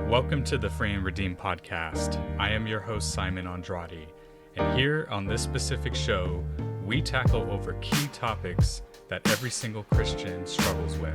Welcome to the Free and Redeemed podcast. I am your host, Simon Andrade, and here on this specific show, we tackle over key topics that every single Christian struggles with.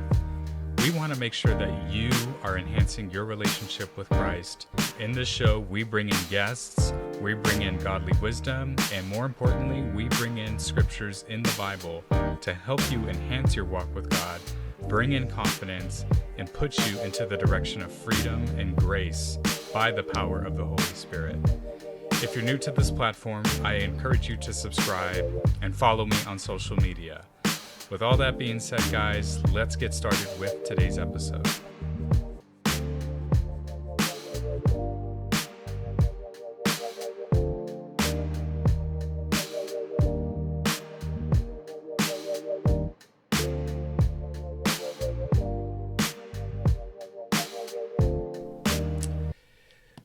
We want to make sure that you are enhancing your relationship with Christ. In this show, we bring in guests, we bring in godly wisdom, and more importantly, we bring in scriptures in the Bible to help you enhance your walk with God, bring in confidence, and put you into the direction of freedom and grace by the power of the Holy Spirit. If you're new to this platform, I encourage you to subscribe and follow me on social media. With all that being said, guys, let's get started with today's episode.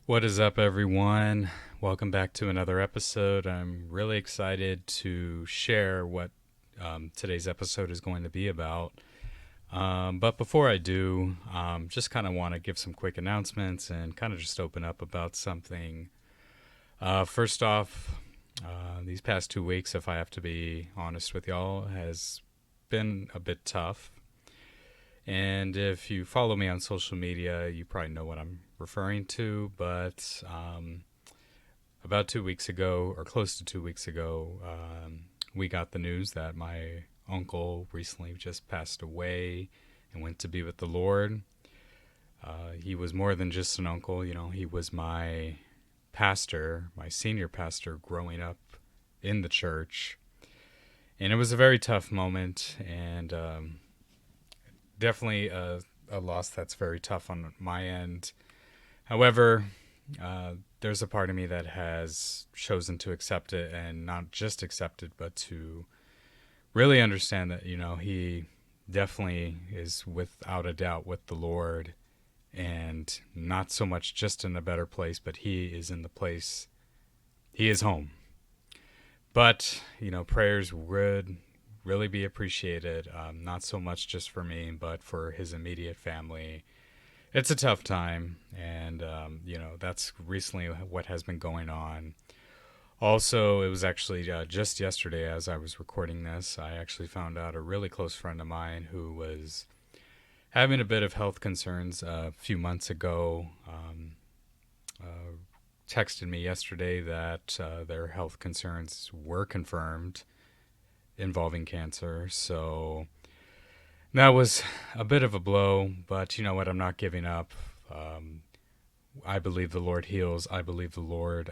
What is up, everyone? Welcome back to another episode. I'm really excited to share what today's episode is going to be about. But before I do, just kind of want to give some quick announcements and kind of just open up about something. First off, these past 2 weeks, if I have to be honest with y'all, has been a bit tough. And if you follow me on social media, you probably know what I'm referring to. But about 2 weeks ago, or close to 2 weeks ago, we got the news that my uncle recently just passed away and went to be with the Lord. He was more than just an uncle. You know, he was my pastor, my senior pastor growing up in the church. And it was a very tough moment, and definitely a loss that's very tough on my end. However, there's a part of me that has chosen to accept it, and not just accept it, but to really understand that, you know, he definitely is without a doubt with the Lord, and not so much just in a better place, but he is in the place, he is home. But, you know, prayers would really be appreciated, not so much just for me, but for his immediate family. It's a tough time, and, you know, that's recently what has been going on. Also, it was actually just yesterday as I was recording this, I actually found out a really close friend of mine who was having a bit of health concerns a few months ago, texted me yesterday that their health concerns were confirmed involving cancer. So that was a bit of a blow, but you know what? I'm not giving up. I believe the Lord heals. I believe the Lord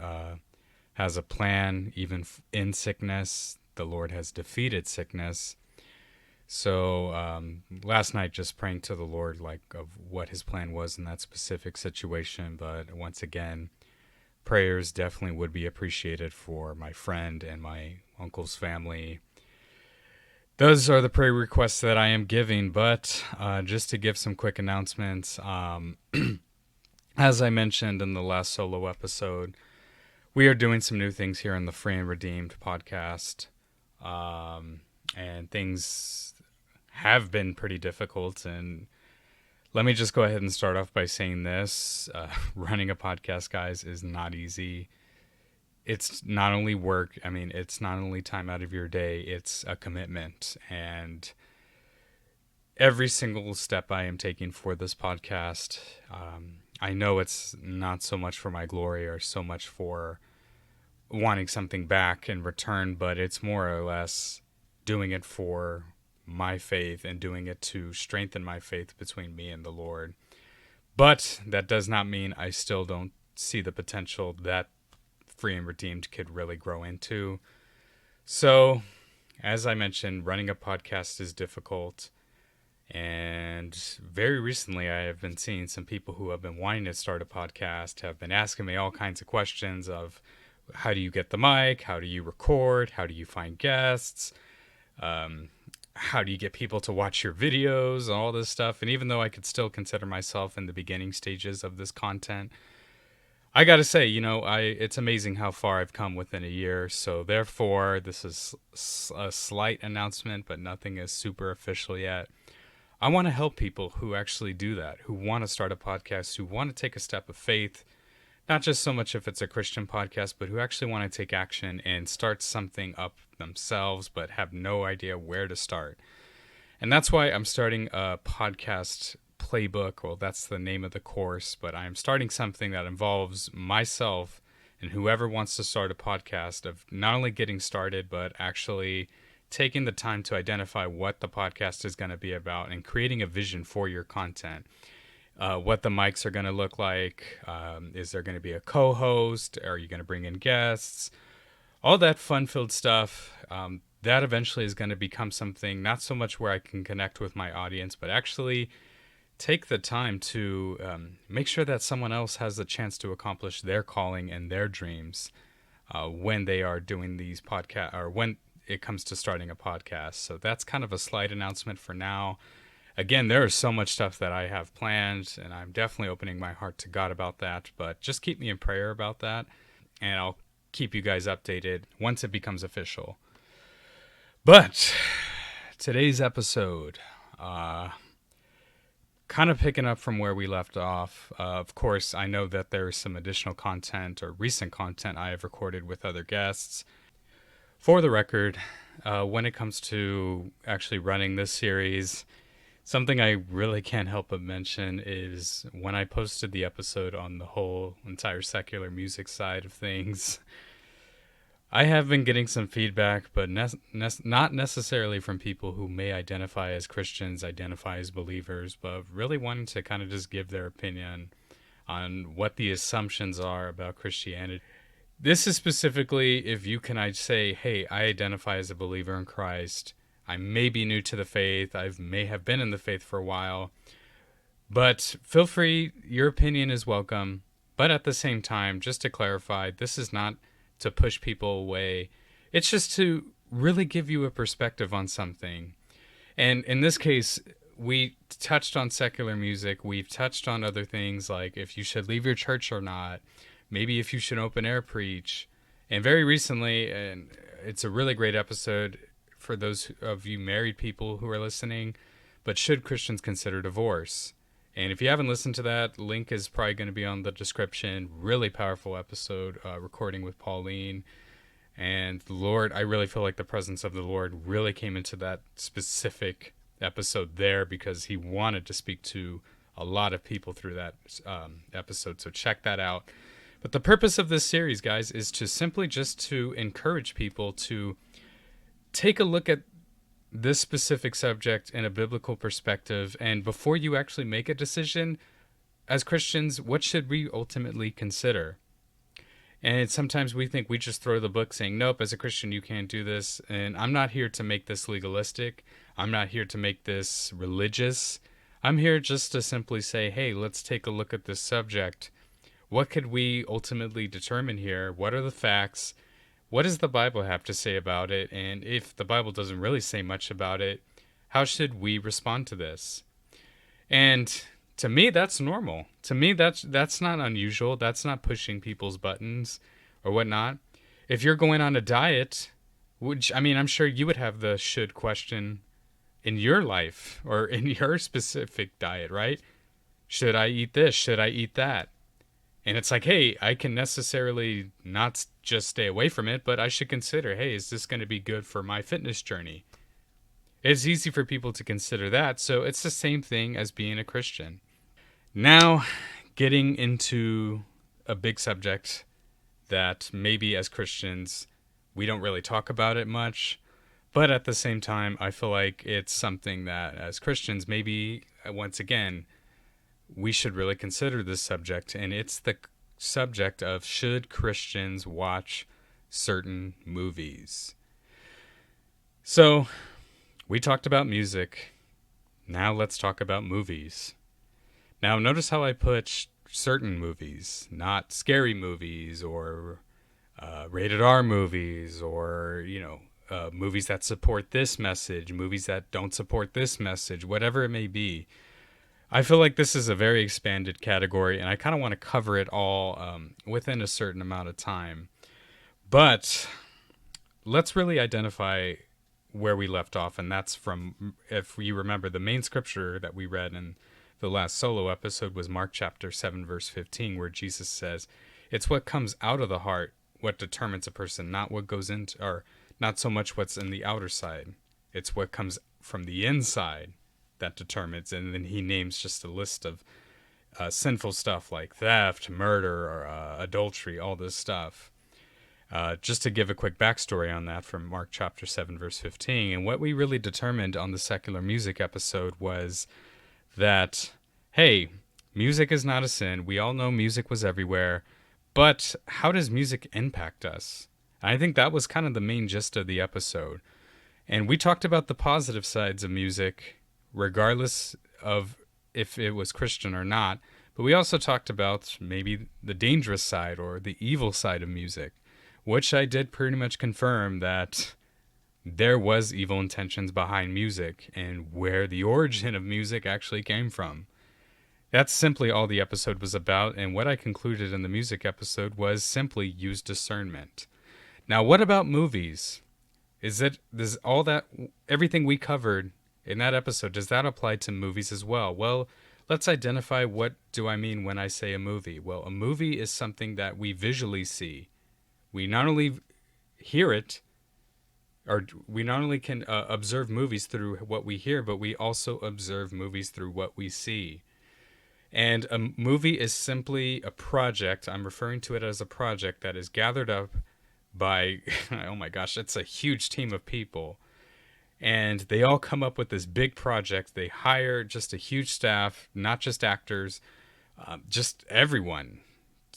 has a plan, even in sickness. The Lord has defeated sickness. So last night, just praying to the Lord, like, of what his plan was in that specific situation. But once again, prayers definitely would be appreciated for my friend and my uncle's family. Those are the prayer requests that I am giving, but just to give some quick announcements, as I mentioned in the last solo episode, we are doing some new things here in the Free and Redeemed podcast, and things have been pretty difficult, and let me just go ahead and start off by saying this. Running a podcast, guys, is not easy. It's not only work, I mean, it's not only time out of your day, it's a commitment. And every single step I am taking for this podcast, I know it's not so much for my glory or so much for wanting something back in return, but it's more or less doing it for my faith and doing it to strengthen my faith between me and the Lord. But that does not mean I still don't see the potential that Free and Redeemed could really grow into. So, as I mentioned, running a podcast is difficult. And very recently, I have been seeing some people who have been wanting to start a podcast, have been asking me all kinds of questions of how do you get the mic? How do you record? How do you find guests? How do you get people to watch your videos and all this stuff? And even though I could still consider myself in the beginning stages of this content, I got to say, you know, it's amazing how far I've come within a year. So therefore, this is a slight announcement, but nothing is super official yet. I want to help people who actually do that, who want to start a podcast, who want to take a step of faith, not just so much if it's a Christian podcast, but who actually want to take action and start something up themselves, but have no idea where to start. And that's why I'm starting a podcast playbook. Well, that's the name of the course, but I'm starting something that involves myself and whoever wants to start a podcast, of not only getting started, but actually taking the time to identify what the podcast is going to be about and creating a vision for your content. What the mics are going to look like. Is there going to be a co-host? Are you going to bring in guests? All that fun-filled stuff. That eventually is going to become something not so much where I can connect with my audience, but actually take the time to make sure that someone else has the chance to accomplish their calling and their dreams when they are doing these podcasts, or when it comes to starting a podcast. So that's kind of a slight announcement for now. Again, there is so much stuff that I have planned, and I'm definitely opening my heart to God about that, but just keep me in prayer about that, and I'll keep you guys updated once it becomes official. But today's episode, kind of picking up from where we left off. Of course, I know that there is some additional content or recent content I have recorded with other guests. For the record, when it comes to actually running this series, something I really can't help but mention is when I posted the episode on the whole entire secular music side of things, I have been getting some feedback, but not necessarily from people who may identify as Christians, identify as believers, but really wanting to kind of just give their opinion on what the assumptions are about Christianity. This is specifically if you can say, hey, I identify as a believer in Christ. I may be new to the faith. I may have been in the faith for a while. But feel free. Your opinion is welcome. But at the same time, just to clarify, this is not to push people away. It's just to really give you a perspective on something. And in this case, we touched on secular music. We've touched on other things like if you should leave your church or not. Maybe if you should open air preach. And very recently, and it's a really great episode for those of you married people who are listening, but should Christians consider divorce? And if you haven't listened to that, link is probably going to be on the description. Really powerful episode, recording with Pauline. And the Lord, I really feel like the presence of the Lord really came into that specific episode there because he wanted to speak to a lot of people through that episode. So check that out. But the purpose of this series, guys, is to simply just to encourage people to take a look at this specific subject in a biblical perspective. And before you actually make a decision, as Christians, what should we ultimately consider? And sometimes we think we just throw the book saying, nope, as a Christian, you can't do this. And I'm not here to make this legalistic. I'm not here to make this religious. I'm here just to simply say, hey, let's take a look at this subject. What could we ultimately determine here? What are the facts? What does the Bible have to say about it? And if the Bible doesn't really say much about it, how should we respond to this? And to me, that's normal. To me, that's not unusual. That's not pushing people's buttons or whatnot. If you're going on a diet, which, I mean, I'm sure you would have the should question in your life or in your specific diet, right? Should I eat this? Should I eat that? And it's like, hey, I can necessarily not just stay away from it, but I should consider, hey, is this going to be good for my fitness journey? It's easy for people to consider that, so it's the same thing as being a Christian. Now, getting into a big subject that maybe as Christians, we don't really talk about it much, but at the same time, I feel like it's something that as Christians, maybe, once again, we should really consider this subject, and it's the subject of should Christians watch certain movies? So, we talked about music. Now let's talk about movies. Now, notice how I put certain movies, not scary movies or rated R movies or, movies that support this message, movies that don't support this message, whatever it may be. I feel like this is a very expanded category, and I kind of want to cover it all within a certain amount of time. But let's really identify where we left off, and that's from, if you remember, the main scripture that we read in the last solo episode was Mark chapter 7, verse 15, where Jesus says, it's what comes out of the heart what determines a person, not what goes into, or not so much what's in the outer side. It's what comes from the inside that determines. And then he names just a list of sinful stuff like theft, murder, or adultery, all this stuff. Just to give a quick backstory on that from Mark chapter 7, verse 15. And what we really determined on the secular music episode was that, hey, music is not a sin. We all know music was everywhere. But how does music impact us? I think that was kind of the main gist of the episode. And we talked about the positive sides of music, regardless of if it was Christian or not. But we also talked about maybe the dangerous side or the evil side of music, which I did pretty much confirm that there was evil intentions behind music and where the origin of music actually came from. That's simply all the episode was about, and what I concluded in the music episode was simply use discernment. Now, what about movies? Does all that, everything we covered in that episode, does that apply to movies as well? Well, let's identify what do I mean when I say a movie. Well, a movie is something that we visually see. We not only hear it, or we not only can observe movies through what we hear, but we also observe movies through what we see. And a movie is simply a project. I'm referring to it as a project that is gathered up by, oh my gosh, it's a huge team of people. And they all come up with this big project. They hire just a huge staff, not just actors, just everyone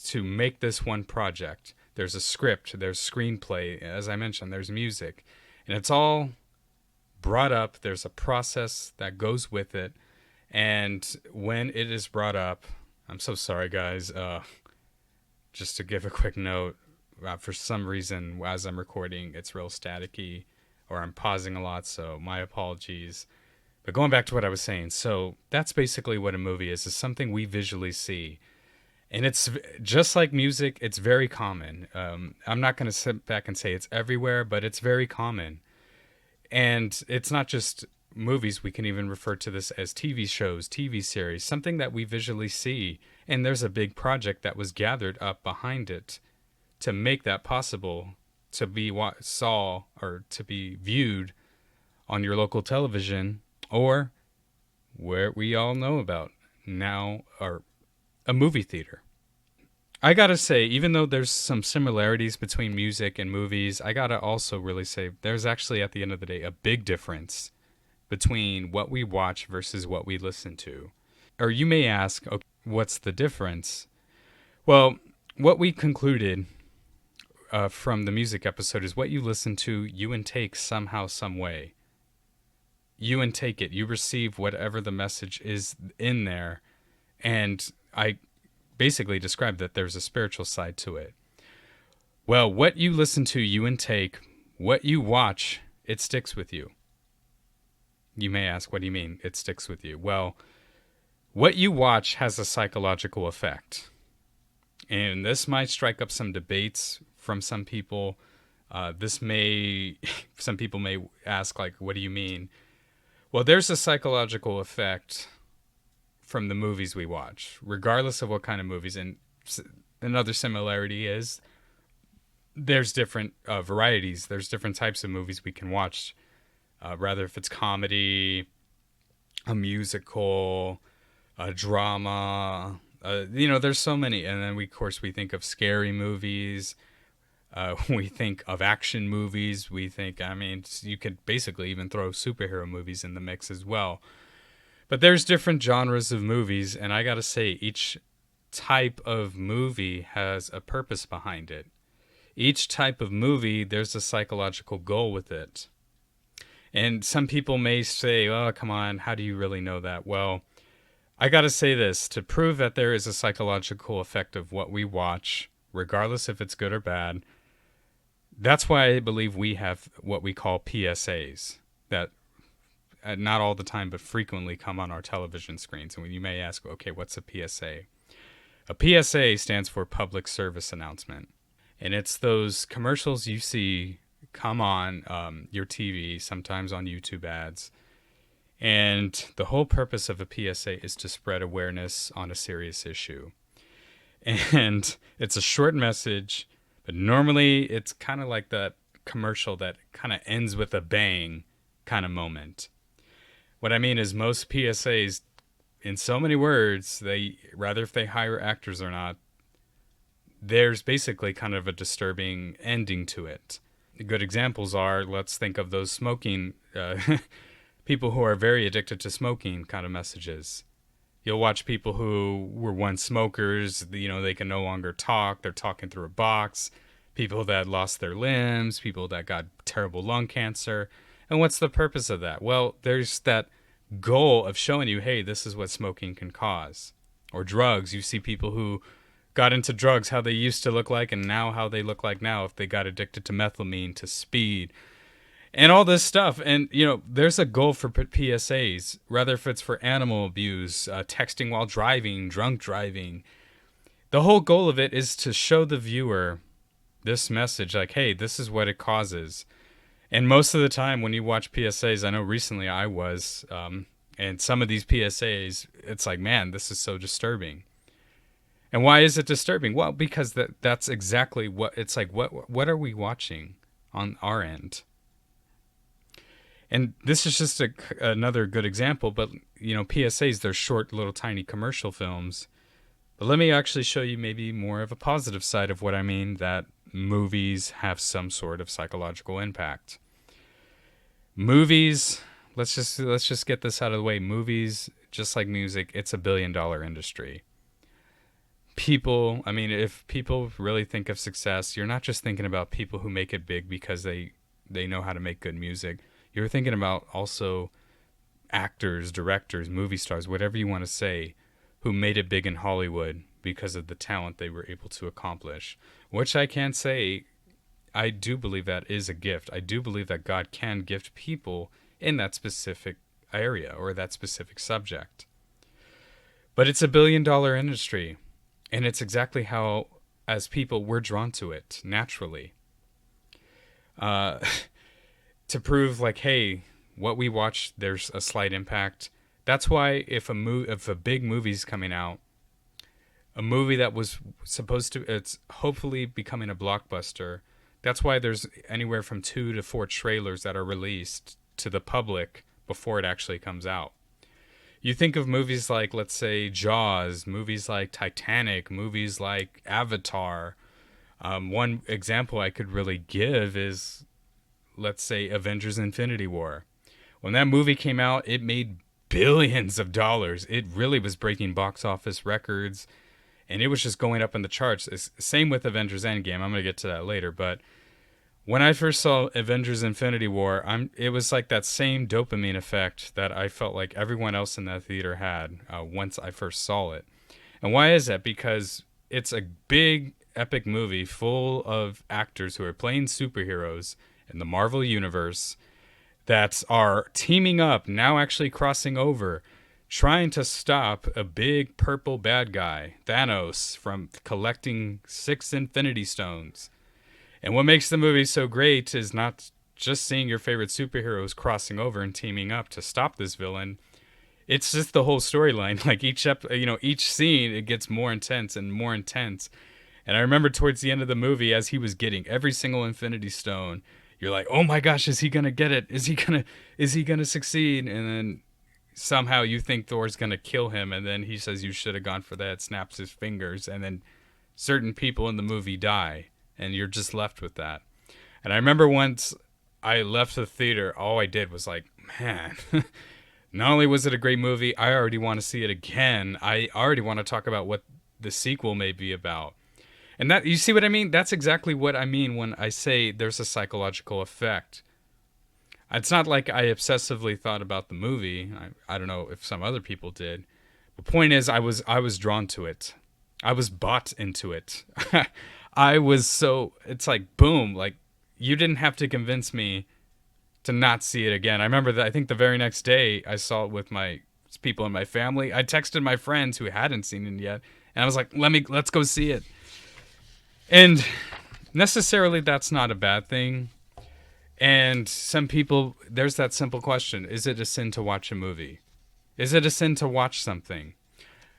to make this one project. There's a script, there's screenplay, as I mentioned, there's music. And it's all brought up. There's a process that goes with it. And when it is brought up, I'm so sorry, guys. Just to give a quick note, for some reason, as I'm recording, it's real staticky, or I'm pausing a lot, so my apologies. But going back to what I was saying, so that's basically what a movie is something we visually see. And it's just like music, it's very common. I'm not going to sit back and say it's everywhere, but it's very common. And it's not just movies. We can even refer to this as TV shows, TV series, something that we visually see. And there's a big project that was gathered up behind it to make that possible, to be saw or to be viewed on your local television, or where we all know about now, or a movie theater. I gotta say, even though there's some similarities between music and movies, I gotta also really say there's actually, at the end of the day, a big difference between what we watch versus what we listen to. Or you may ask, okay, what's the difference? Well, what we concluded from the music episode is what you listen to, you intake somehow, some way. You intake it. You receive whatever the message is in there. And I basically described that there's a spiritual side to it. Well, what you listen to, you intake. What you watch, it sticks with you. You may ask, what do you mean it sticks with you? Well, what you watch has a psychological effect. And this might strike up some debates from some people. Some people may ask, like, what do you mean? Well, there's a psychological effect from the movies we watch, regardless of what kind of movies. And another similarity is there's different varieties. There's different types of movies we can watch. Rather if it's comedy, a musical, a drama, there's so many. And then of course we think of scary movies. We think of action movies. We think, you could basically even throw superhero movies in the mix as well. But there's different genres of movies. And I gotta say, each type of movie has a purpose behind it. Each type of movie, there's a psychological goal with it. And some people may say, oh, come on, how do you really know that? Well, I got to say this, to prove that there is a psychological effect of what we watch, regardless if it's good or bad. That's why I believe we have what we call PSAs, that not all the time, but frequently come on our television screens. And you may ask, okay, what's a PSA? A PSA stands for Public Service Announcement. And it's those commercials you see come on your TV, sometimes on YouTube ads. And the whole purpose of a PSA is to spread awareness on a serious issue. And it's a short message, but normally it's kind of like that commercial that kind of ends with a bang kind of moment. What I mean is most PSAs, in so many words, they rather if they hire actors or not, there's basically kind of a disturbing ending to it. Good examples are, let's think of those smoking, people who are very addicted to smoking kind of messages. You'll watch people who were once smokers, they can no longer talk. They're talking through a box. People that lost their limbs, people that got terrible lung cancer. And what's the purpose of that? Well, there's that goal of showing you, hey, this is what smoking can cause. Or drugs. You see people who got into drugs, how they used to look like, and now how they look like now if they got addicted to methamphetamine, to speed, and all this stuff. And, there's a goal for PSAs, rather if it's for animal abuse, texting while driving, drunk driving. The whole goal of it is to show the viewer this message, like, hey, this is what it causes. And most of the time when you watch PSAs, I know recently I was, and some of these PSAs, it's like, man, this is so disturbing. And why is it disturbing? Well, because that's exactly what it's like. What are we watching on our end? And this is just another good example. But PSAs, they're short, little, tiny commercial films. But let me actually show you maybe more of a positive side of what I mean. That movies have some sort of psychological impact. Movies. Let's just get this out of the way. Movies, just like music, it's $1 billion industry. People, if people really think of success, you're not just thinking about people who make it big because they know how to make good music. You're thinking about also actors, directors, movie stars, whatever you want to say, who made it big in Hollywood because of the talent they were able to accomplish. Which I can say, I do believe that is a gift. I do believe that God can gift people in that specific area or that specific subject. But it's $1 billion industry. And it's exactly how, as people, we're drawn to it naturally. To prove, like, hey, what we watch, there's a slight impact. That's why if a big movie's coming out, a movie that was supposed to, it's hopefully becoming a blockbuster. That's why there's anywhere from 2 to 4 trailers that are released to the public before it actually comes out. You think of movies like, let's say, Jaws, movies like Titanic, movies like Avatar. One example I could really give is, let's say, Avengers Infinity War. When that movie came out, it made billions of dollars. It really was breaking box office records, and it was just going up in the charts. Same with Avengers Endgame. I'm going to get to that later, but when I first saw Avengers Infinity War, it was like that same dopamine effect that I felt like everyone else in that theater had once I first saw it. And why is that? Because it's a big, epic movie full of actors who are playing superheroes in the Marvel Universe that are teaming up, now actually crossing over, trying to stop a big purple bad guy, Thanos, from collecting 6 Infinity Stones. And what makes the movie so great is not just seeing your favorite superheroes crossing over and teaming up to stop this villain. It's just the whole storyline. Like each scene, it gets more intense and more intense. And I remember towards the end of the movie, as he was getting every single Infinity Stone, you're like, oh my gosh, is he gonna get it? Is he gonna succeed? And then somehow you think Thor's gonna kill him, and then he says you should have gone for that, snaps his fingers, and then certain people in the movie die. And you're just left with that. And I remember once I left the theater, all I did was like, man, not only was it a great movie, I already want to see it again. I already want to talk about what the sequel may be about. And that, you see what I mean? That's exactly what I mean when I say there's a psychological effect. It's not like I obsessively thought about the movie. I don't know if some other people did. The point is, I was drawn to it. I was bought into it. It's like, boom, like, you didn't have to convince me to not see it again. I remember that I think the very next day I saw it with my people in my family. I texted my friends who hadn't seen it yet, and I was like, let's go see it. And necessarily that's not a bad thing, And some people, there's that simple question: is it a sin to watch a movie? Is it a sin to watch something?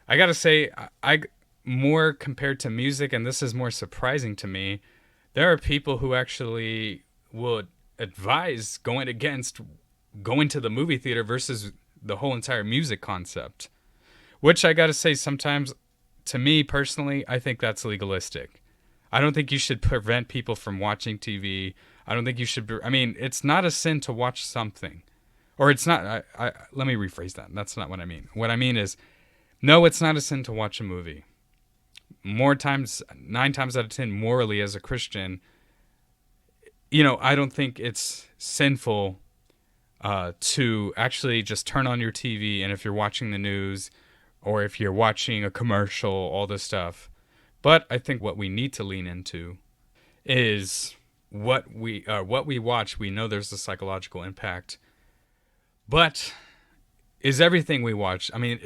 I gotta say, I more compared to music, and this is more surprising to me. There are people who actually would advise going against going to the movie theater versus the whole entire music concept. Which I gotta say, sometimes, to me personally, I think that's legalistic. I don't think you should prevent people from watching TV. I don't think you should. I mean, it's not a sin to watch something, or it's not. Let me rephrase that. That's not what I mean. What I mean is, no, it's not a sin to watch a movie. More times, 9 times out of 10, morally as a Christian, I don't think it's sinful to actually just turn on your TV, and if you're watching the news or if you're watching a commercial, all this stuff. But I think what we need to lean into is what we watch. We know there's a psychological impact, but is everything we watch? I mean,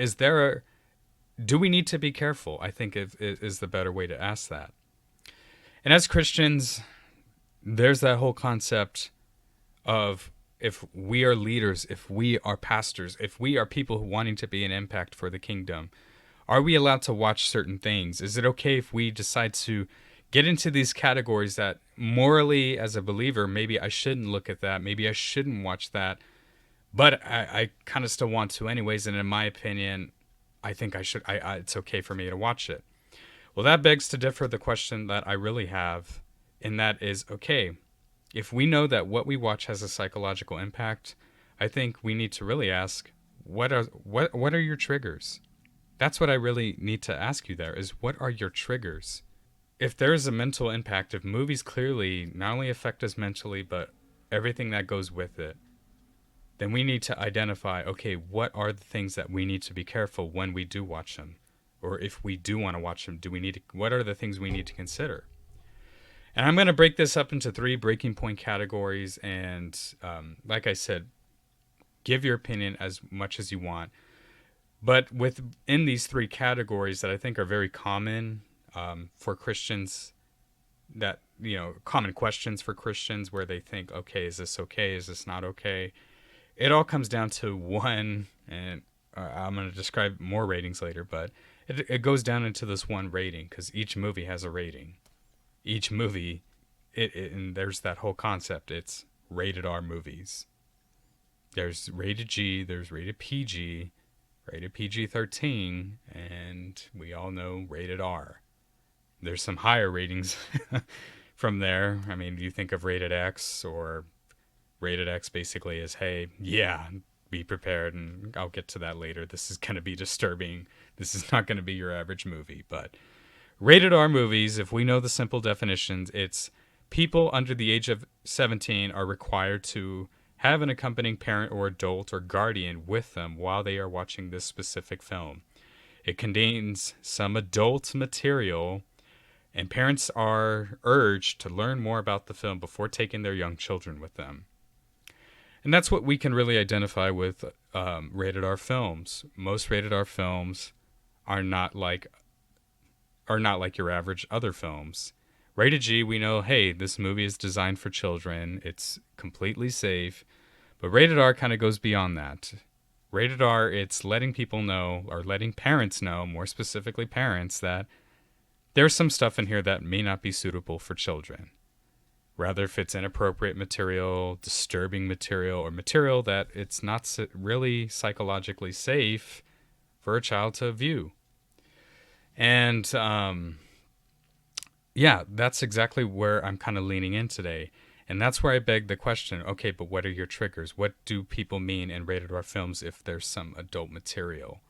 do we need to be careful? I think is the better way to ask that. And as Christians, there's that whole concept of, if we are leaders, if we are pastors, if we are people wanting to be an impact for the kingdom, are we allowed to watch certain things? Is it okay if we decide to get into these categories that morally, as a believer, maybe I shouldn't look at that, maybe I shouldn't watch that, but I kind of still want to anyways, and in my opinion, I think I should. It's okay for me to watch it. Well, that begs to differ the question that I really have, and that is, okay, if we know that what we watch has a psychological impact, I think we need to really ask, what are your triggers? That's what I really need to ask you there, is what are your triggers? If there is a mental impact, if movies clearly not only affect us mentally, but everything that goes with it, then we need to identify, okay, what are the things that we need to be careful when we do watch them? Or if we do want to watch them, what are the things we need to consider? And I'm going to break this up into 3 breaking point categories. And like I said, give your opinion as much as you want. But within these 3 categories that I think are very common for Christians, that, common questions for Christians where they think, okay, is this okay? Is this not okay? It all comes down to one, and I'm going to describe more ratings later, but it goes down into this one rating, because each movie has a rating. Each movie, and there's that whole concept. It's rated R movies. There's rated G, there's rated PG, rated PG-13, and we all know rated R. There's some higher ratings from there. I mean, you think of rated X, or rated X basically is, hey, yeah, be prepared, and I'll get to that later. This is going to be disturbing. This is not going to be your average movie. But rated R movies, if we know the simple definitions, it's people under the age of 17 are required to have an accompanying parent or adult or guardian with them while they are watching this specific film. It contains some adult material, and parents are urged to learn more about the film before taking their young children with them. And that's what we can really identify with rated R films. Most rated R films are not like your average other films. Rated G, we know, hey, this movie is designed for children. It's completely safe. But rated R kind of goes beyond that. Rated R, it's letting people know, or letting parents know, more specifically parents, that there's some stuff in here that may not be suitable for children. Rather, if it's inappropriate material, disturbing material, or material that it's not really psychologically safe for a child to view. And yeah, that's exactly where I'm kind of leaning in today. And that's where I beg the question, okay, but what are your triggers? What do people mean in rated R films if there's some adult material?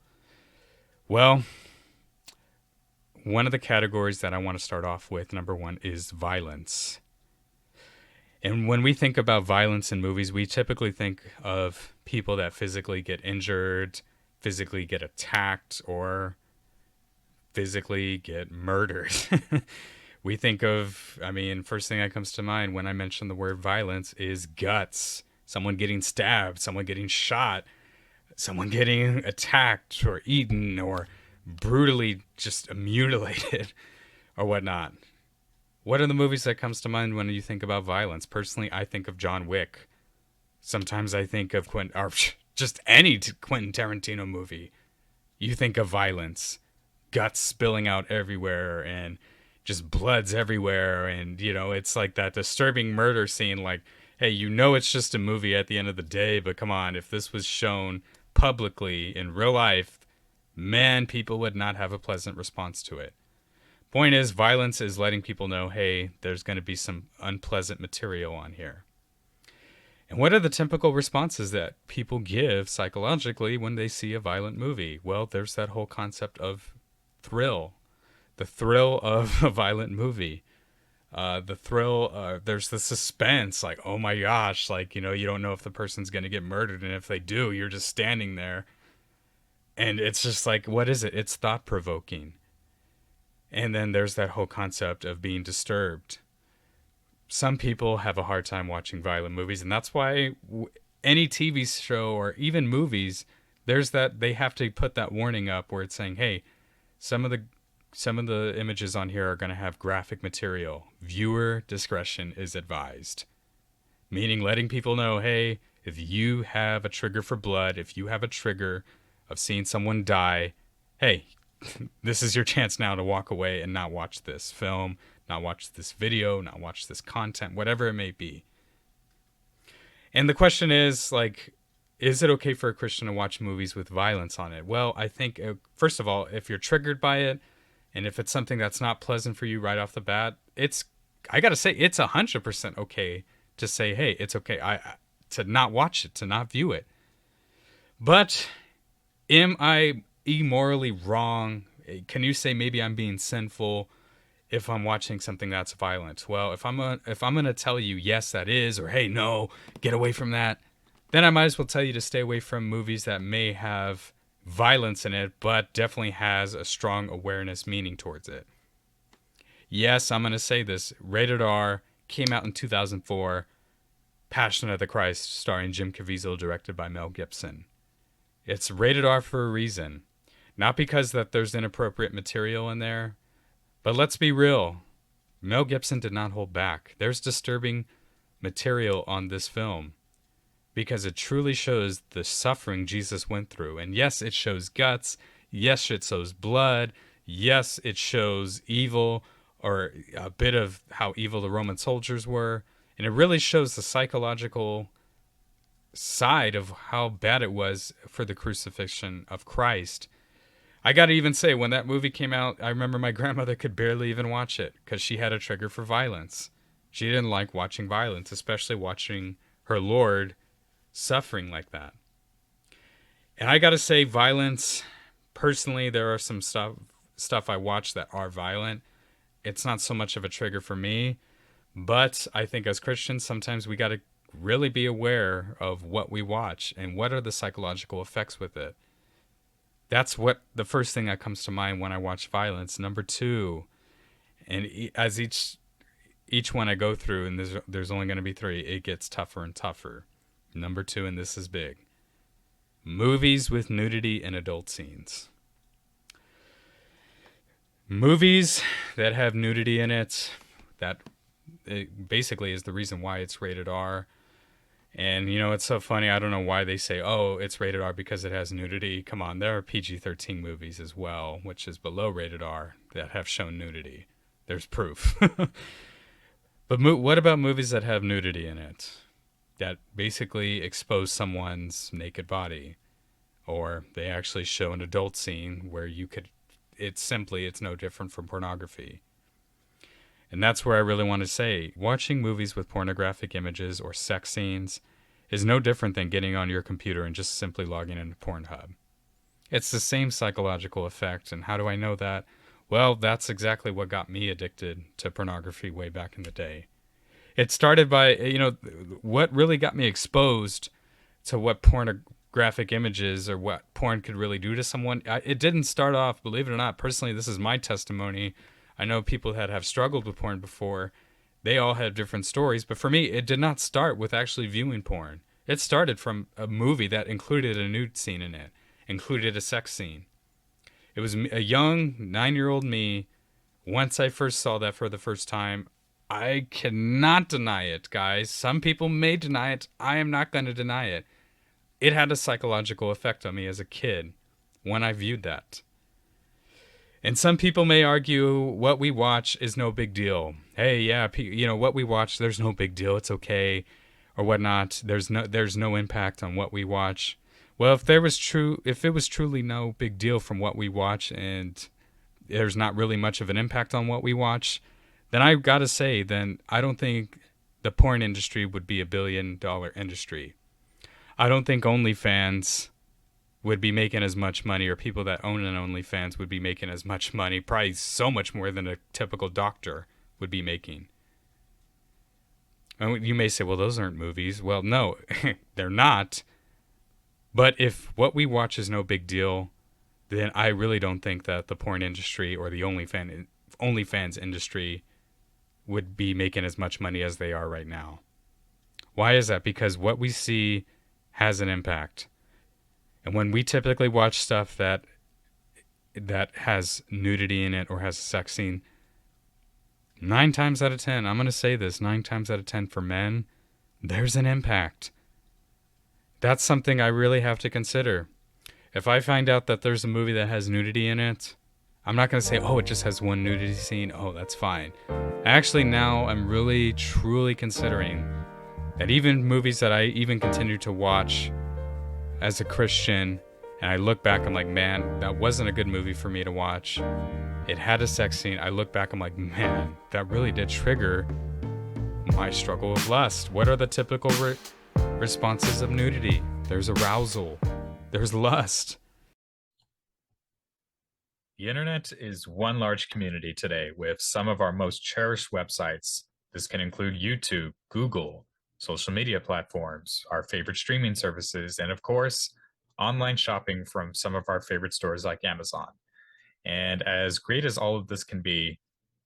Well, one of the categories that I want to start off with, number 1, is violence. And when we think about violence in movies, we typically think of people that physically get injured, physically get attacked, or physically get murdered. We think of, first thing that comes to mind when I mention the word violence is guts. Someone getting stabbed, someone getting shot, someone getting attacked or eaten or brutally just mutilated or whatnot. What are the movies that comes to mind when you think about violence? Personally, I think of John Wick. Sometimes I think of or just any Quentin Tarantino movie. You think of violence, guts spilling out everywhere, and just blood's everywhere, and it's like that disturbing murder scene. Like, hey, it's just a movie at the end of the day, but come on, if this was shown publicly in real life, man, people would not have a pleasant response to it. Point is, violence is letting people know, hey, there's going to be some unpleasant material on here. And what are the typical responses that people give psychologically when they see a violent movie? Well, there's that whole concept of thrill, the thrill of a violent movie. The thrill, there's the suspense, like, oh my gosh, like, you don't know if the person's going to get murdered. And if they do, you're just standing there. And it's just like, what is it? It's thought provoking. And then there's that whole concept of being disturbed. Some people have a hard time watching violent movies, and that's why any TV show or even movies, there's that they have to put that warning up where it's saying, hey, some of the images on here are going to have graphic material. Viewer discretion is advised. Meaning letting people know, hey, if you have a trigger for blood, if you have a trigger of seeing someone die, hey, this is your chance now to walk away and not watch this film, not watch this video, not watch this content, whatever it may be. And the question is, like, is it okay for a Christian to watch movies with violence on it? Well, I think, first of all, if you're triggered by it, and if it's something that's not pleasant for you right off the bat, I got to say, it's 100% okay to say, hey, it's okay to not watch it, to not view it. But am I immorally wrong? Can you say maybe I'm being sinful if I'm watching something that's violent? Well, if I'm going to tell you yes, that is, or hey, no, get away from that, then I might as well tell you to stay away from movies that may have violence in it, but definitely has a strong awareness meaning towards it. Yes, I'm going to say this. Rated R, came out in 2004. Passion of the Christ, starring Jim Caviezel, directed by Mel Gibson. It's rated R for a reason. Not because that there's inappropriate material in there, but let's be real. Mel Gibson did not hold back. There's disturbing material on this film because it truly shows the suffering Jesus went through. And yes, it shows guts. Yes, it shows blood. Yes, it shows evil, or a bit of how evil the Roman soldiers were. And it really shows the psychological side of how bad it was for the crucifixion of Christ. I gotta even say, when that movie came out, I remember my grandmother could barely even watch it because she had a trigger for violence. She didn't like watching violence, especially watching her Lord suffering like that. And I gotta say, violence, personally, there are some stuff I watch that are violent. It's not so much of a trigger for me, but I think as Christians, sometimes we gotta really be aware of what we watch and what are the psychological effects with it. That's what the first thing that comes to mind when I watch violence. Number two, and as each one I go through, and there's only going to be three, it gets tougher and tougher. Number two, and this is big, movies with nudity and adult scenes. Movies that have nudity in it, that it basically is the reason why it's rated R. And, it's so funny. I don't know why they say, oh, it's rated R because it has nudity. Come on, there are PG-13 movies as well, which is below rated R, that have shown nudity. There's proof. But what about movies that have nudity in it? That basically expose someone's naked body. Or they actually show an adult scene where it's no different from pornography. And that's where I really want to say, watching movies with pornographic images or sex scenes is no different than getting on your computer and just simply logging into Pornhub. It's the same psychological effect. And how do I know that? Well, that's exactly what got me addicted to pornography way back in the day. It started by, what really got me exposed to what pornographic images or what porn could really do to someone. It didn't start off, believe it or not, personally, this is my testimony. I know people that have struggled with porn before. They all have different stories. But for me, it did not start with actually viewing porn. It started from a movie that included a nude scene in it, included a sex scene. It was a young 9-year-old me. Once I first saw that for the first time, I cannot deny it, guys. Some people may deny it. I am not going to deny it. It had a psychological effect on me as a kid when I viewed that. And some people may argue what we watch is no big deal. Hey, yeah, what we watch, there's no big deal. It's okay, or whatnot. There's no impact on what we watch. Well, if it was truly no big deal from what we watch, and there's not really much of an impact on what we watch, then I gotta say, then I don't think the porn industry would be $1 billion industry. I don't think OnlyFans would be making as much money, or people that own an OnlyFans would be making as much money, probably so much more than a typical doctor would be making. And you may say, well, those aren't movies. Well, no, they're not. But if what we watch is no big deal, then I really don't think that the porn industry or the OnlyFans industry would be making as much money as they are right now. Why is that? Because what we see has an impact. And when we typically watch stuff that has nudity in it or has a sex scene, 9 times out of 10, I'm going to say this, 9 times out of 10 for men, there's an impact. That's something I really have to consider. If I find out that there's a movie that has nudity in it, I'm not going to say, oh, it just has one nudity scene. Oh, that's fine. Actually, now I'm really, truly considering that even movies that I even continue to watch as a Christian, and I look back, I'm like, man, that wasn't a good movie for me to watch. It had a sex scene. I look back, I'm like, man, that really did trigger my struggle with lust. What are the typical responses of nudity? There's arousal. There's lust. The internet is one large community today with some of our most cherished websites. This can include YouTube, Google, social media platforms, our favorite streaming services, and of course, online shopping from some of our favorite stores like Amazon. And as great as all of this can be,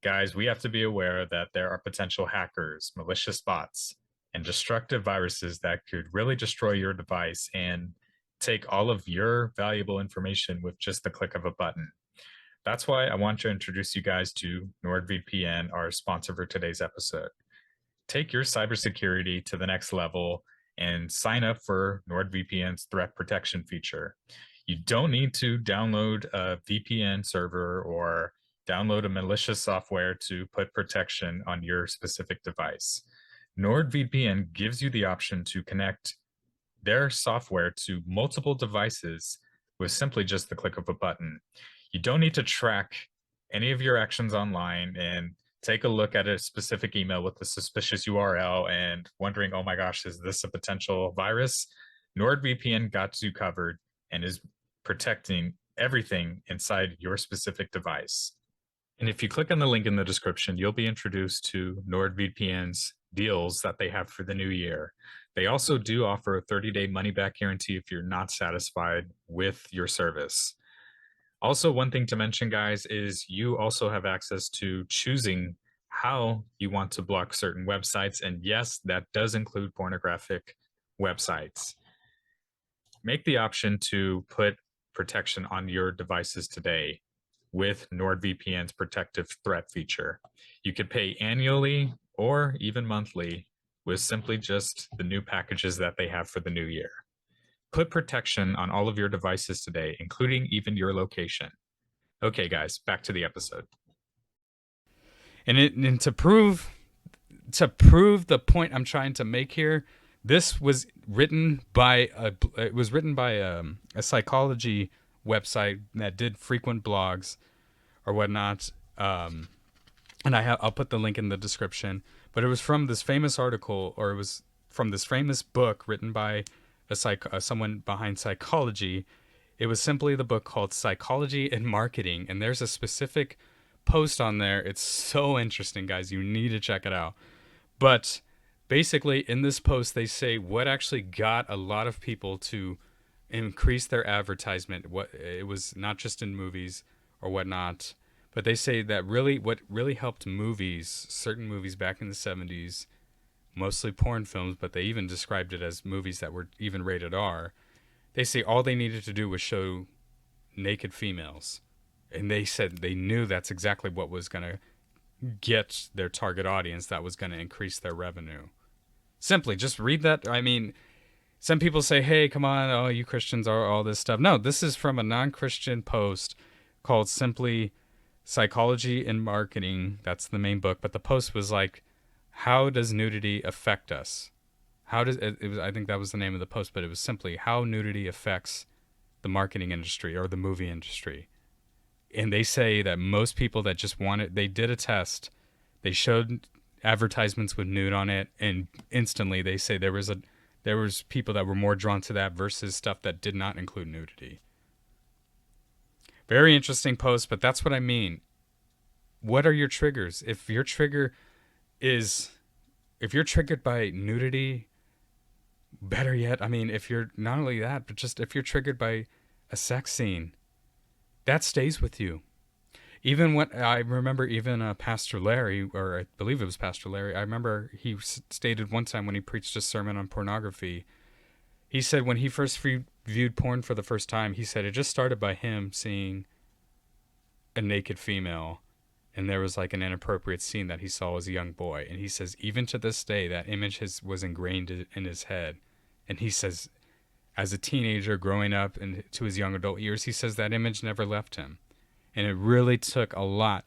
guys, we have to be aware that there are potential hackers, malicious bots, and destructive viruses that could really destroy your device and take all of your valuable information with just the click of a button. That's why I want to introduce you guys to NordVPN, our sponsor for today's episode. Take your cybersecurity to the next level and sign up for NordVPN's threat protection feature. You don't need to download a VPN server or download a malicious software to put protection on your specific device. NordVPN gives you the option to connect their software to multiple devices with simply just the click of a button. You don't need to track any of your actions online and take a look at a specific email with a suspicious URL and wondering, oh my gosh, is this a potential virus? NordVPN got you covered and is protecting everything inside your specific device. And if you click on the link in the description, you'll be introduced to NordVPN's deals that they have for the new year. They also do offer a 30-day money-back guarantee if you're not satisfied with your service. Also, one thing to mention, guys, is you also have access to choosing how you want to block certain websites. And yes, that does include pornographic websites. Make the option to put protection on your devices today with NordVPN's protective threat feature. You could pay annually or even monthly with simply just the new packages that they have for the new year. Put protection on all of your devices today, including even your location. Okay, guys, back to the episode. And to prove the point I'm trying to make here, this was written by a psychology website that did frequent blogs or whatnot. And I'll put the link in the description. But it was from this famous article, or it was from this famous book written by someone behind psychology. It was simply the book called Psychology and Marketing, and there's a specific post on there. It's so interesting, guys. You need to check it out. But basically, in this post, they say what actually got a lot of people to increase their advertisement. What it was not just in movies or whatnot, but they say that what really helped certain movies back in the 70s, mostly porn films, but they even described it as movies that were even rated R. They say all they needed to do was show naked females. And they said they knew that's exactly what was going to get their target audience that was going to increase their revenue. Simply just read that. I mean, some people say, hey, come on, oh, you Christians are all this stuff. No, this is from a non-Christian post called simply Psychology in Marketing. That's the main book. But the post was like, how does nudity affect us? How does it was, I think that was the name of the post, but it was simply how nudity affects the marketing industry or the movie industry. And they say that most people that just want it, they did a test. They showed advertisements with nude on it, and instantly they say there was people that were more drawn to that versus stuff that did not include nudity. Very interesting post, but that's what I mean. What are your triggers? If you're triggered by nudity, better yet, I mean, if you're not only that, but just if you're triggered by a sex scene, that stays with you. Even when I remember, even Pastor Larry, or I believe it was Pastor Larry, I remember he stated one time when he preached a sermon on pornography, he said when he first viewed porn for the first time, he said it just started by him seeing a naked female, and there was like an inappropriate scene that he saw as a young boy. And he says even to this day, that image was ingrained in his head. And he says as a teenager growing up into his young adult years, he says that image never left him. And it really took a lot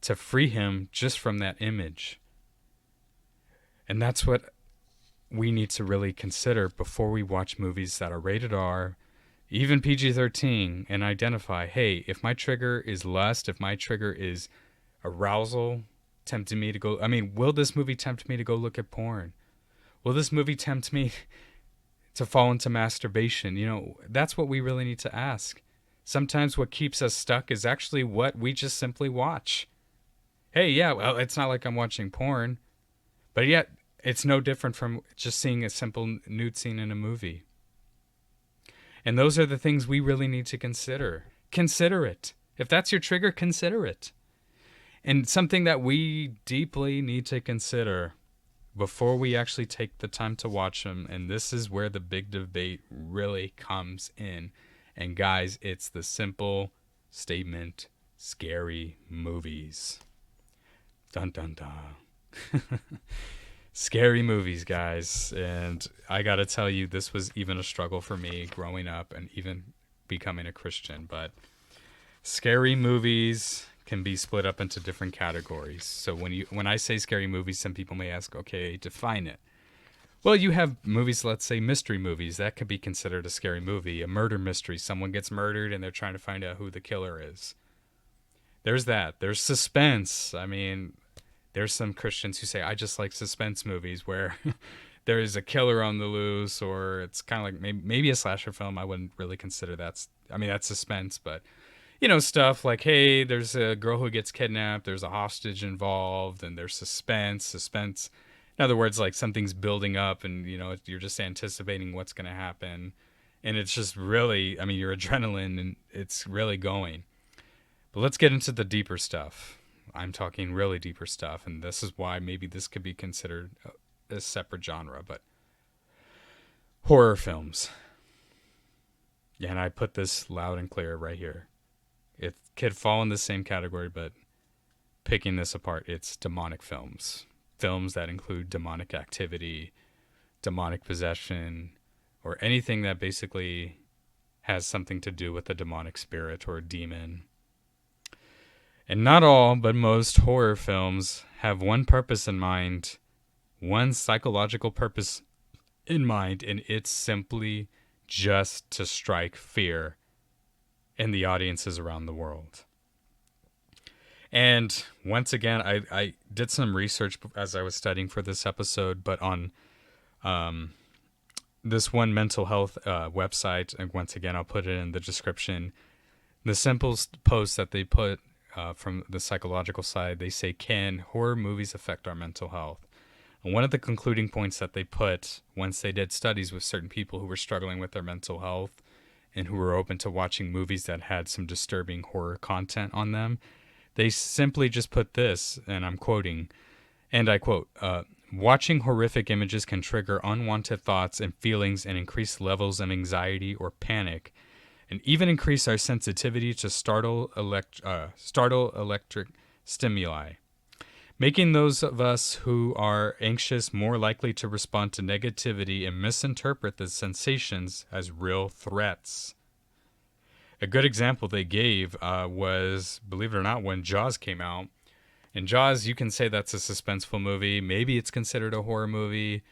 to free him just from that image. And that's what we need to really consider before we watch movies that are rated R, even PG-13, and identify, hey, if my trigger is lust, if my trigger is arousal, tempting me to go, I mean, will this movie tempt me to go look at porn? Will this movie tempt me to fall into masturbation? You know, that's what we really need to ask. Sometimes what keeps us stuck is actually what we just simply watch. Hey, yeah, well, it's not like I'm watching porn, but yet it's no different from just seeing a simple nude scene in a movie. And those are the things we really need to consider. Consider it. If that's your trigger, consider it. And something that we deeply need to consider before we actually take the time to watch them, and this is where the big debate really comes in. And guys, it's the simple statement, scary movies. Dun dun dun. Scary movies, guys. And I gotta tell you, this was even a struggle for me growing up and even becoming a Christian. But scary movies can be split up into different categories. So when I say scary movies, some people may ask, okay, define it. Well, you have movies, let's say mystery movies. That could be considered a scary movie. A murder mystery. Someone gets murdered and they're trying to find out who the killer is. There's that. There's suspense. I mean, there's some Christians who say, I just like suspense movies where there is a killer on the loose, or it's kind of like maybe a slasher film. I wouldn't really consider that. I mean, that's suspense, but you know, stuff like, hey, there's a girl who gets kidnapped, there's a hostage involved, and there's suspense. In other words, like something's building up and, you know, you're just anticipating what's going to happen. And it's just really, I mean, your adrenaline, and it's really going. But let's get into the deeper stuff. I'm talking really deeper stuff. And this is why maybe this could be considered a separate genre. But horror films. Yeah, and I put this loud and clear right here. It could fall in the same category, but picking this apart, it's demonic films. Films that include demonic activity, demonic possession, or anything that basically has something to do with a demonic spirit or a demon. And not all, but most horror films have one purpose in mind, one psychological purpose in mind, and it's simply just to strike fear in the audiences around the world. And once again, I did some research as I was studying for this episode, but on this one mental health website, and once again, I'll put it in the description, the simple post that they put from the psychological side, they say, can horror movies affect our mental health? And one of the concluding points that they put, once they did studies with certain people who were struggling with their mental health and who were open to watching movies that had some disturbing horror content on them, they simply just put this, and I'm quoting, and I quote, watching horrific images can trigger unwanted thoughts and feelings and increase levels of anxiety or panic, and even increase our sensitivity to startle electric stimuli. making those of us who are anxious more likely to respond to negativity and misinterpret the sensations as real threats. A good example they gave was, believe it or not, when Jaws came out. And Jaws, you can say that's a suspenseful movie. Maybe it's considered a horror movie.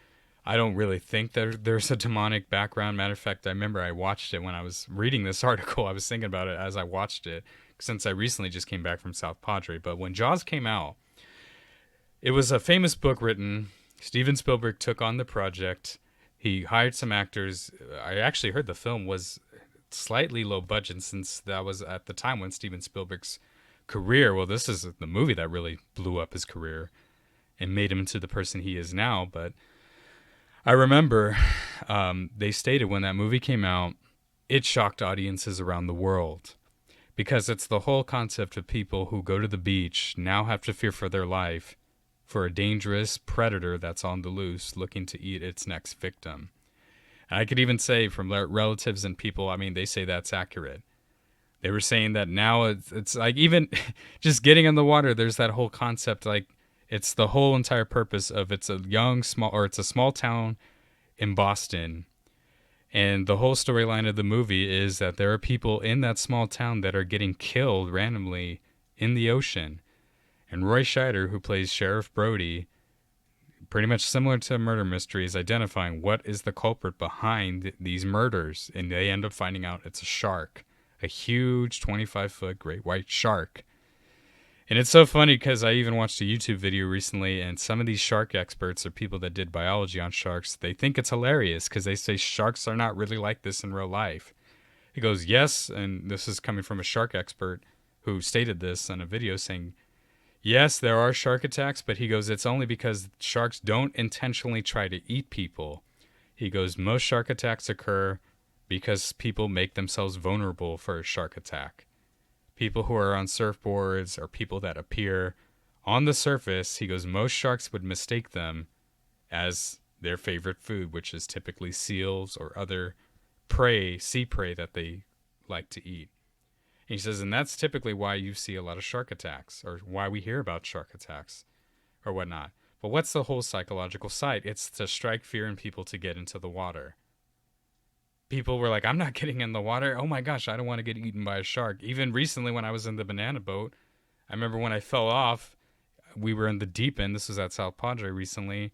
I don't really think there's a demonic background. Matter of fact, I remember I watched it when I was reading this article. I was thinking about it as I watched it, since I recently just came back from South Padre. But when Jaws came out, it was a famous book written. Steven Spielberg took on the project. He hired some actors. I actually heard the film was slightly low budget, since that was at the time when Steven Spielberg's career. Well, this is the movie that really blew up his career and made him into the person he is now. But I remember they stated when that movie came out, it shocked audiences around the world, because it's the whole concept of people who go to the beach now have to fear for their life for a dangerous predator that's on the loose looking to eat its next victim. And I could even say from relatives and people, I mean, they say that's accurate. They were saying that now it's like, even just getting in the water, there's that whole concept, like it's the whole entire purpose of, it's a small town in Boston. And the whole storyline of the movie is that there are people in that small town that are getting killed randomly in the ocean. And Roy Scheider, who plays Sheriff Brody, pretty much similar to a murder mystery, is identifying what is the culprit behind these murders. And they end up finding out it's a shark, a huge 25-foot great white shark. And it's so funny because I even watched a YouTube video recently, and some of these shark experts, or people that did biology on sharks, they think it's hilarious because they say sharks are not really like this in real life. He goes, yes, and this is coming from a shark expert who stated this in a video, saying, yes, there are shark attacks, but he goes, it's only because sharks don't intentionally try to eat people. He goes, most shark attacks occur because people make themselves vulnerable for a shark attack. People who are on surfboards or people that appear on the surface, he goes, most sharks would mistake them as their favorite food, which is typically seals or other prey, sea prey that they like to eat. And he says, and that's typically why you see a lot of shark attacks, or why we hear about shark attacks or whatnot. But what's the whole psychological side? It's to strike fear in people to get into the water. People were like, I'm not getting in the water. Oh my gosh, I don't want to get eaten by a shark. Even recently when I was in the banana boat, I remember when I fell off, we were in the deep end. This was at South Padre recently.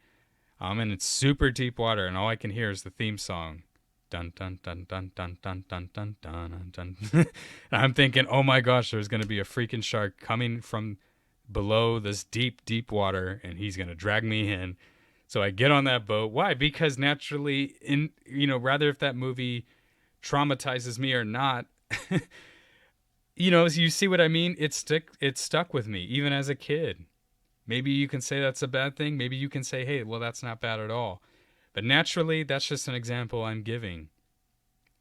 And it's super deep water, and all I can hear is the theme song. Dun dun dun dun dun dun dun dun dun dun. And I'm thinking, oh my gosh, there's going to be a freaking shark coming from below this deep, deep water, and he's going to drag me in. So I get on that boat. Why? Because naturally, rather if that movie traumatizes me or not, you see what I mean? It stuck with me, even as a kid. Maybe you can say that's a bad thing. Maybe you can say, hey, well, that's not bad at all. But naturally, that's just an example I'm giving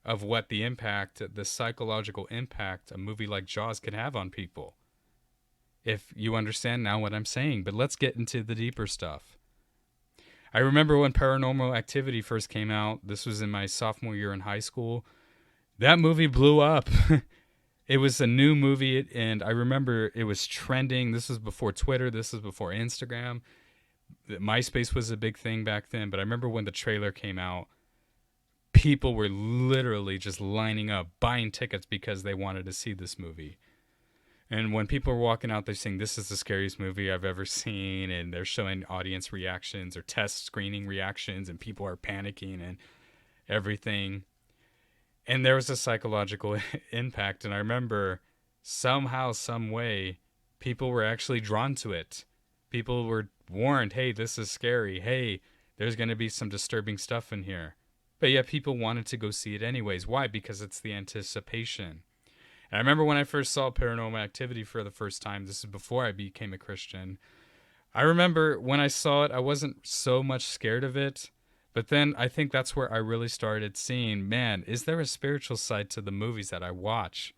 of what the psychological impact a movie like Jaws can have on people. If you understand now what I'm saying. But let's get into the deeper stuff. I remember when Paranormal Activity first came out. This was in my sophomore year in high school. That movie blew up. It was a new movie, and I remember it was trending. This was before Twitter. This was before Instagram. MySpace was a big thing back then, but I remember when the trailer came out, people were literally just lining up, buying tickets because they wanted to see this movie. And when people were walking out, they're saying, this is the scariest movie I've ever seen. And they're showing audience reactions or test screening reactions, and people are panicking and everything. And there was a psychological impact. And I remember somehow, some way, people were actually drawn to it. People were warned, hey, this is scary. Hey, there's going to be some disturbing stuff in here. But yet people wanted to go see it anyways. Why? Because it's the anticipation. And I remember when I first saw Paranormal Activity for the first time, this is before I became a Christian. I remember when I saw it, I wasn't so much scared of it. But then I think that's where I really started seeing, man, is there a spiritual side to the movies that I watch?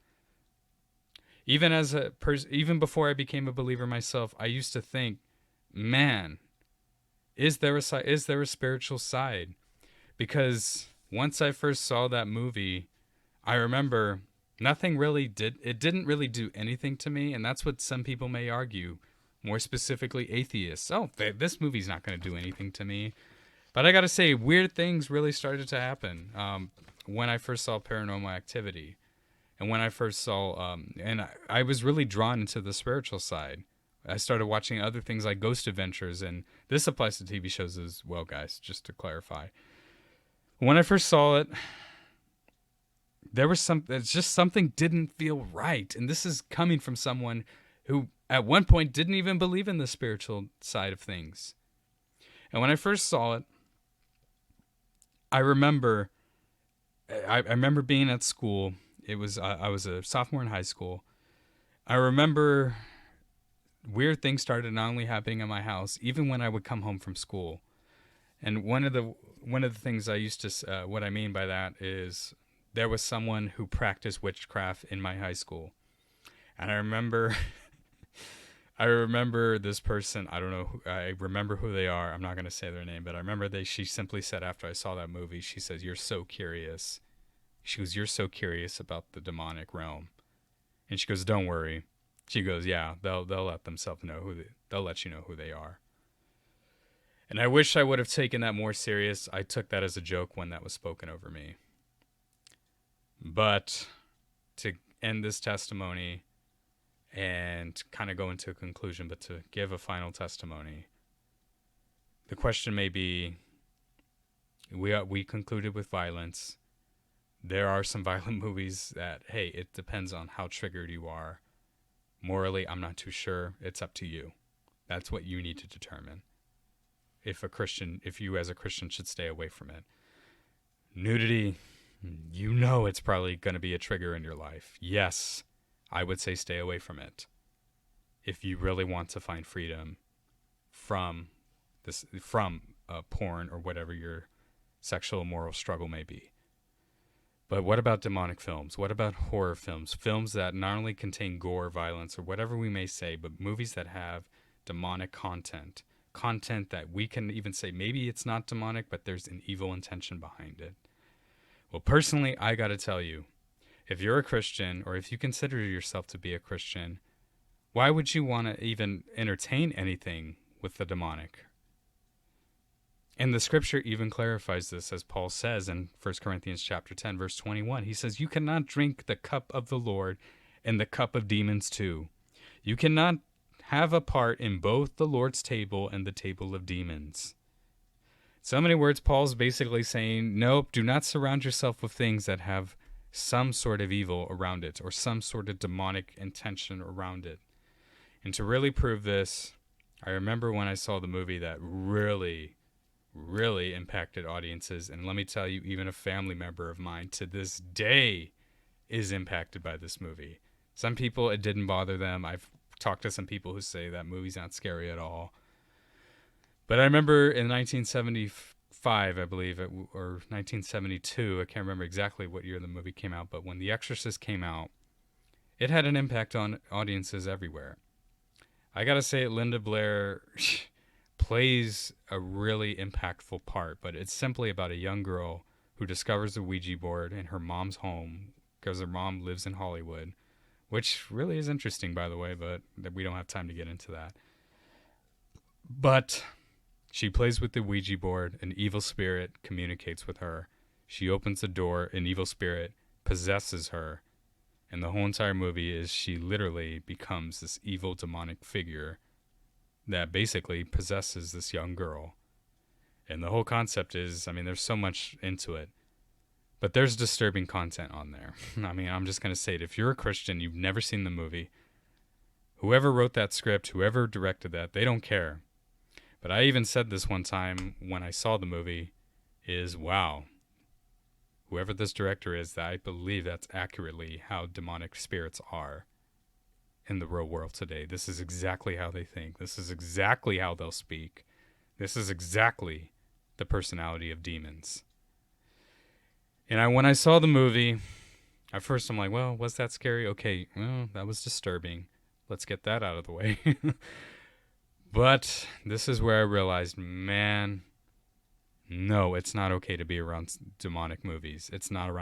Even even before I became a believer myself, I used to think, man, is there a spiritual side? Because once I first saw that movie, I remember it didn't really do anything to me, and that's what some people may argue. more specifically atheists. Oh, this movie's not going to do anything to me. But I got to say, weird things really started to happen when I first saw Paranormal Activity. And when I first saw, I was really drawn into the spiritual side. I started watching other things like Ghost Adventures, and this applies to TV shows as well, guys, just to clarify. When I first saw it, it's just something didn't feel right. And this is coming from someone who at one point didn't even believe in the spiritual side of things. And when I first saw it, I remember being at school. It was I was a sophomore in high school. I remember weird things started not only happening in my house, even when I would come home from school. And one of the things I used to what I mean by that is there was someone who practiced witchcraft in my high school, and I remember this person. I don't know. I remember who they are. I'm not going to say their name, but I remember she simply said after I saw that movie, she says, "You're so curious." She goes, "You're so curious about the demonic realm," and she goes, "Don't worry." She goes, "Yeah, they'll let themselves know they'll let you know who they are." And I wish I would have taken that more serious. I took that as a joke when that was spoken over me. But to end this testimony and kind of go into a conclusion, but to give a final testimony, the question may be, we concluded with violence. There are some violent movies that, hey, it depends on how triggered you are. Morally, I'm not too sure. It's up to you. That's what you need to determine. If you as a Christian should stay away from it. Nudity, it's probably going to be a trigger in your life. Yes, I would say stay away from it. If you really want to find freedom from porn or whatever your sexual moral struggle may be. But what about demonic films? What about horror films? Films that not only contain gore, violence, or whatever we may say, but movies that have demonic content. Content that we can even say maybe it's not demonic, but there's an evil intention behind it. Well, personally, I got to tell you, if you're a Christian, or if you consider yourself to be a Christian, why would you want to even entertain anything with the demonic? And the scripture even clarifies this, as Paul says in 1 Corinthians chapter 10, verse 21. He says, "You cannot drink the cup of the Lord and the cup of demons too. You cannot have a part in both the Lord's table and the table of demons." So many words, Paul's basically saying, nope, do not surround yourself with things that have some sort of evil around it or some sort of demonic intention around it. And to really prove this, I remember when I saw the movie that really impacted audiences. And let me tell you, even a family member of mine to this day is impacted by this movie. Some people, it didn't bother them. I've talked to some people who say that movie's not scary at all. But I remember in 1975, I believe, or 1972, I can't remember exactly what year the movie came out, but when The Exorcist came out, it had an impact on audiences everywhere. I gotta say, Linda Blair plays a really impactful part, but it's simply about a young girl who discovers a Ouija board in her mom's home because her mom lives in Hollywood, which really is interesting, by the way, but we don't have time to get into that. But she plays with the Ouija board. An evil spirit communicates with her. She opens the door. An evil spirit possesses her. And the whole entire movie is she literally becomes this evil demonic figure that basically possesses this young girl. And the whole concept is, there's so much into it. But there's disturbing content on there. I'm just going to say it. If you're a Christian, you've never seen the movie, whoever wrote that script, whoever directed that, they don't care. But I even said this one time when I saw the movie is, wow, whoever this director is, I believe that's accurately how demonic spirits are in the real world today. This is exactly how they think. This is exactly how they'll speak. This is exactly the personality of demons. And when I saw the movie, at first I'm like, well, was that scary? Okay, well, that was disturbing. Let's get that out of the way. But this is where I realized, man, no, it's not okay to be around demonic movies. It's not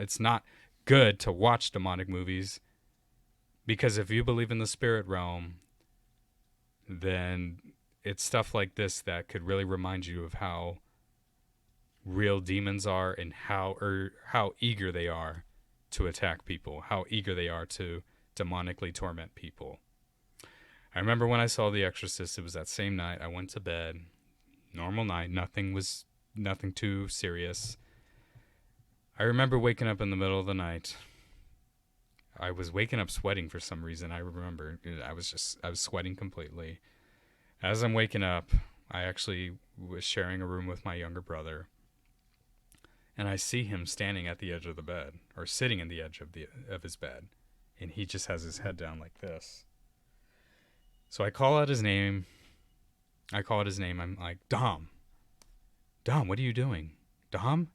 It's not good to watch demonic movies, because if you believe in the spirit realm, then it's stuff like this that could really remind you of how real demons are and how eager they are to attack people, how eager they are to demonically torment people. I remember when I saw The Exorcist, it was that same night. I went to bed, normal night, nothing too serious. I remember waking up in the middle of the night. I was waking up sweating for some reason. I remember I was sweating completely. As I'm waking up, I actually was sharing a room with my younger brother, and I see him standing at the edge of the bed, or sitting in the edge of his bed, and he just has his head down like this. So I call out his name. I'm like, Dom, what are you doing? Dom?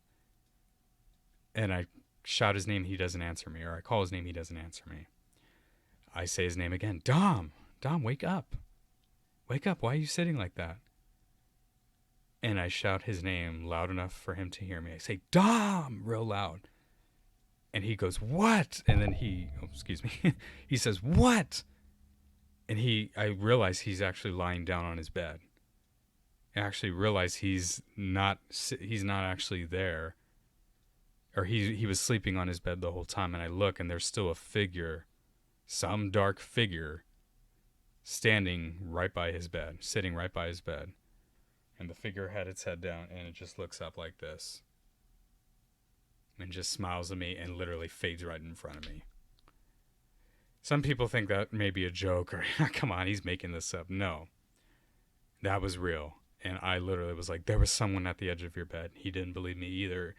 And I shout his name, he doesn't answer me, or I call his name, he doesn't answer me. I say his name again, Dom, wake up. Wake up, why are you sitting like that? And I shout his name loud enough for him to hear me. I say, Dom, real loud. And he goes, what? And then he says, what? And I realize he's actually lying down on his bed. I actually realize he's not actually there. Or he was sleeping on his bed the whole time. And I look, and there's still a figure, some dark figure, standing right by his bed, sitting right by his bed. And the figure had its head down, and it just looks up like this. And just smiles at me and literally fades right in front of me. Some people think that may be a joke, or come on, he's making this up. No. That was real. And I literally was like, there was someone at the edge of your bed. He didn't believe me either.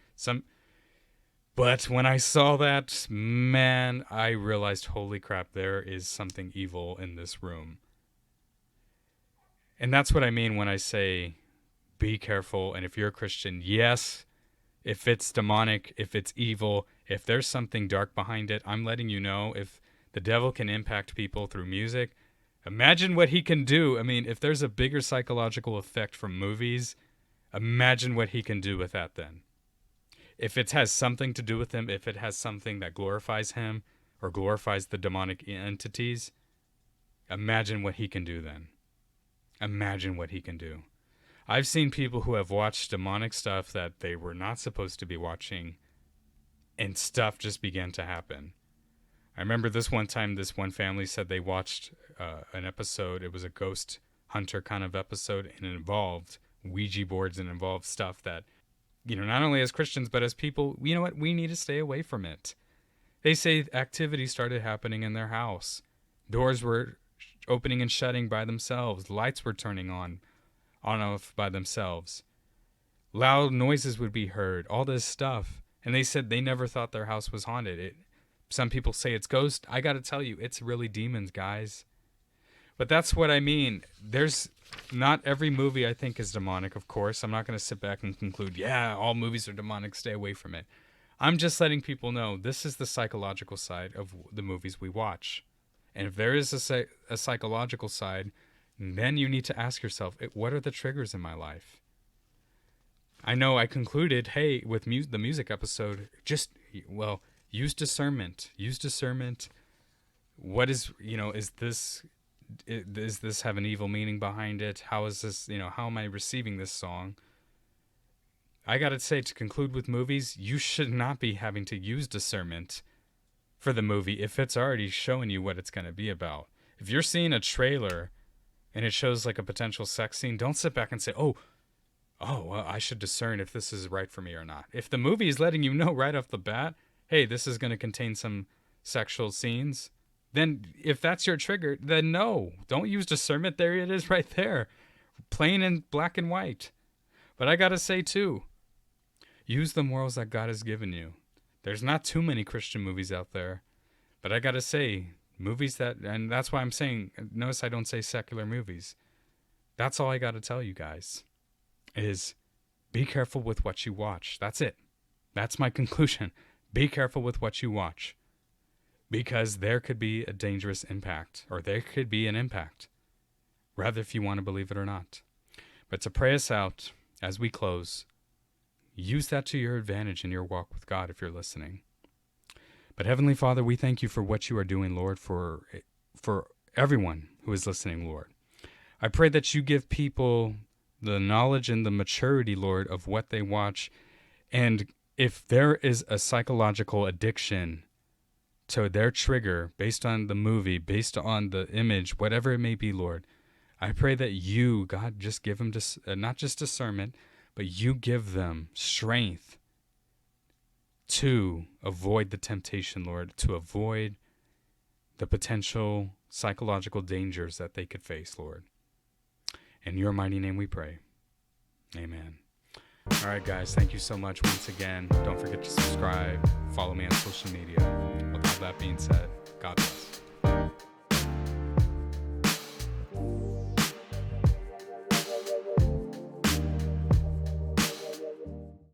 But when I saw that, man, I realized, holy crap, there is something evil in this room. And that's what I mean when I say, be careful. And if you're a Christian, yes, if it's demonic, if it's evil, if there's something dark behind it, I'm letting you know. If the devil can impact people through music, imagine what he can do. I mean, if there's a bigger psychological effect from movies, imagine what he can do with that then. If it has something to do with him, if it has something that glorifies him or glorifies the demonic entities, imagine what he can do then. Imagine what he can do. I've seen people who have watched demonic stuff that they were not supposed to be watching, and stuff just began to happen. I remember this one time, this one family said they watched an episode. It was a ghost hunter kind of episode, and it involved Ouija boards and involved stuff that, not only as Christians, but as people, you know what? We need to stay away from it. They say activity started happening in their house. Doors were opening and shutting by themselves. Lights were turning on and off by themselves. Loud noises would be heard. All this stuff. And they said they never thought their house was haunted. Some people say it's ghosts. I got to tell you, it's really demons, guys. But that's what I mean. There's not every movie I think is demonic, of course. I'm not going to sit back and conclude, yeah, all movies are demonic. Stay away from it. I'm just letting people know this is the psychological side of the movies we watch. And if there is a psychological side, then you need to ask yourself, what are the triggers in my life? I know I concluded, hey, with the music episode, use discernment. Use discernment. What is, does this have an evil meaning behind it? How is this, how am I receiving this song? I got to say, to conclude with movies, you should not be having to use discernment for the movie if it's already showing you what it's going to be about. If you're seeing a trailer and it shows like a potential sex scene, don't sit back and say, well, I should discern if this is right for me or not. If the movie is letting you know right off the bat, hey, this is going to contain some sexual scenes, then if that's your trigger, then no, don't use discernment. There it is right there, plain in black and white. But I got to say too, use the morals that God has given you. There's not too many Christian movies out there, but I got to say, movies and that's why I'm saying, notice I don't say secular movies. That's all I got to tell you guys, is be careful with what you watch. That's it. That's my conclusion. Be careful with what you watch, because there could be a dangerous impact, or there could be an impact, rather if you want to believe it or not. But to pray us out as we close, use that to your advantage in your walk with God if you're listening. But Heavenly Father, we thank you for what you are doing, Lord, for everyone who is listening, Lord. I pray that you give people the knowledge and the maturity, Lord, of what they watch. And if there is a psychological addiction to their trigger based on the movie, based on the image, whatever it may be, Lord, I pray that you, God, just give them not just discernment, but you give them strength to avoid the temptation, Lord, to avoid the potential psychological dangers that they could face, Lord. In your mighty name we pray. Amen. All right, guys, thank you so much once again. Don't forget to subscribe, follow me on social media. With all that being said, God bless.